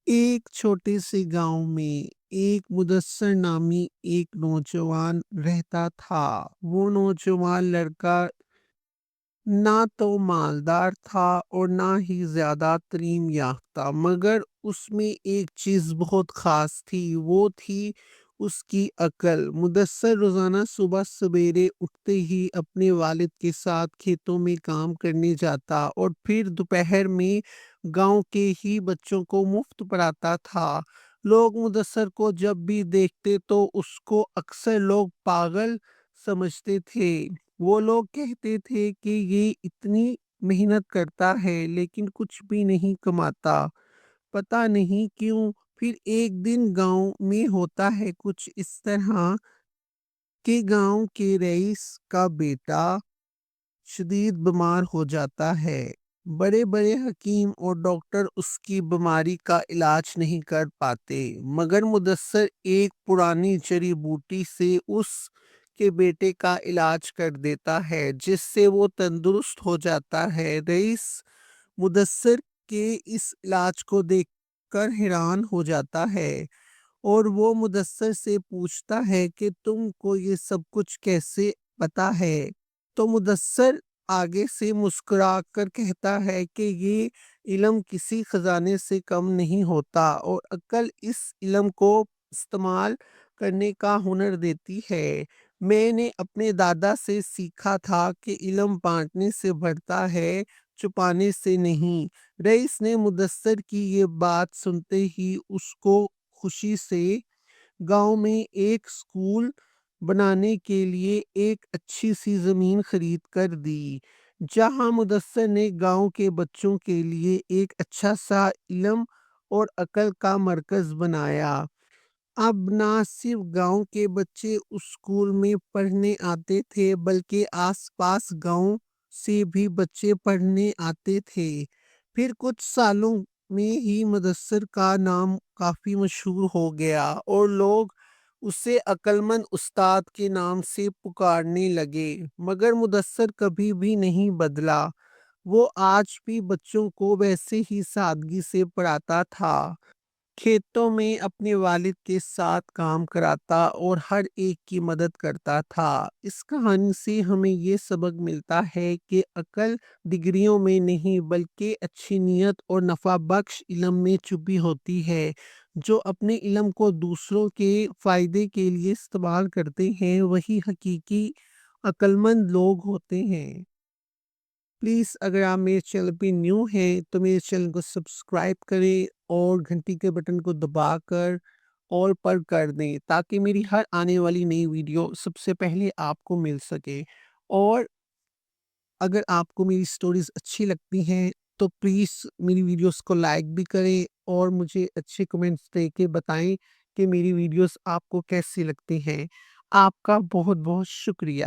ایک چھوٹے سے گاؤں میں ایک مدثر نامی ایک نوجوان رہتا تھا۔ وہ نوجوان لڑکا نہ تو مالدار تھا اور نہ ہی زیادہ تعلیم یافتہ، مگر اس میں ایک چیز بہت خاص تھی، وہ تھی اس کی عقل۔ مدثر روزانہ صبح سویرے اٹھتے ہی اپنے والد کے ساتھ کھیتوں میں کام کرنے جاتا اور پھر دوپہر میں گاؤں کے ہی بچوں کو مفت پڑھاتا تھا۔ لوگ مدثر کو جب بھی دیکھتے تو اس کو اکثر لوگ پاگل سمجھتے تھے۔ وہ لوگ کہتے تھے کہ یہ اتنی محنت کرتا ہے لیکن کچھ بھی نہیں کماتا، پتہ نہیں کیوں۔ پھر ایک دن گاؤں میں ہوتا ہے کچھ اس طرح کہ گاؤں کے رئیس کا بیٹا شدید بیمار ہو جاتا ہے۔ بڑے بڑے حکیم اور ڈاکٹر اس کی بیماری کا علاج نہیں کر پاتے، مگر مدثر ایک پرانی جڑی بوٹی سے اس کے بیٹے کا علاج کر دیتا ہے، جس سے وہ تندرست ہو جاتا ہے۔ رئیس مدثر کے اس علاج کو دیکھ کر حیران ہو جاتا ہے اور وہ مدثر سے پوچھتا ہے کہ تم کو یہ سب کچھ کیسے پتا ہے؟ تو مدثر آگے سے مسکرا کر کہتا ہے کہ یہ علم کسی خزانے سے کم نہیں ہوتا اور عقل اس علم کو استعمال کرنے کا ہنر دیتی ہے۔ میں نے اپنے دادا سے سیکھا تھا کہ علم بانٹنے سے بڑھتا ہے، چھپانے سے نہیں۔ رئیس نے مدثر کی یہ بات سنتے ہی اس کو خوشی سے گاؤں میں ایک اسکول بنانے کے لیے ایک اچھی سی زمین خرید کر دی، جہاں مدثر نے گاؤں کے بچوں کے لیے ایک اچھا سا علم اور عقل کا مرکز بنایا۔ اب نہ صرف گاؤں کے بچے اس اسکول میں پڑھنے آتے تھے بلکہ آس پاس گاؤں سے بھی بچے پڑھنے آتے تھے۔ پھر کچھ سالوں میں ہی مدثر کا نام کافی مشہور ہو گیا اور لوگ اسے عقل مند استاد کے نام سے پکارنے لگے، مگر مدثر کبھی بھی نہیں بدلا۔ وہ آج بھی بچوں کو ویسے ہی سادگی سے پڑھاتا تھا، کھیتوں میں اپنے والد کے ساتھ کام کراتا اور ہر ایک کی مدد کرتا تھا۔ اس کہانی سے ہمیں یہ سبق ملتا ہے کہ عقل ڈگریوں میں نہیں بلکہ اچھی نیت اور نفع بخش علم میں چھپی ہوتی ہے۔ جو اپنے علم کو دوسروں کے فائدے کے لیے استعمال کرتے ہیں وہی حقیقی عقل مند لوگ ہوتے ہیں۔ پلیز اگر آپ میرے چینل پہ نیو ہیں تو میرے چینل کو سبسکرائب کریں اور گھنٹی کے بٹن کو دبا کر آل پر کر دیں تاکہ میری ہر آنے والی نئی ویڈیو سب سے پہلے آپ کو مل سکے۔ اور اگر آپ کو میری سٹوریز اچھی لگتی ہیں تو پلیز میری ویڈیوز کو لائک بھی کریں اور مجھے اچھے کمنٹس دے کے بتائیں کہ میری ویڈیوز آپ کو کیسی لگتی ہیں۔ آپ کا بہت بہت شکریہ۔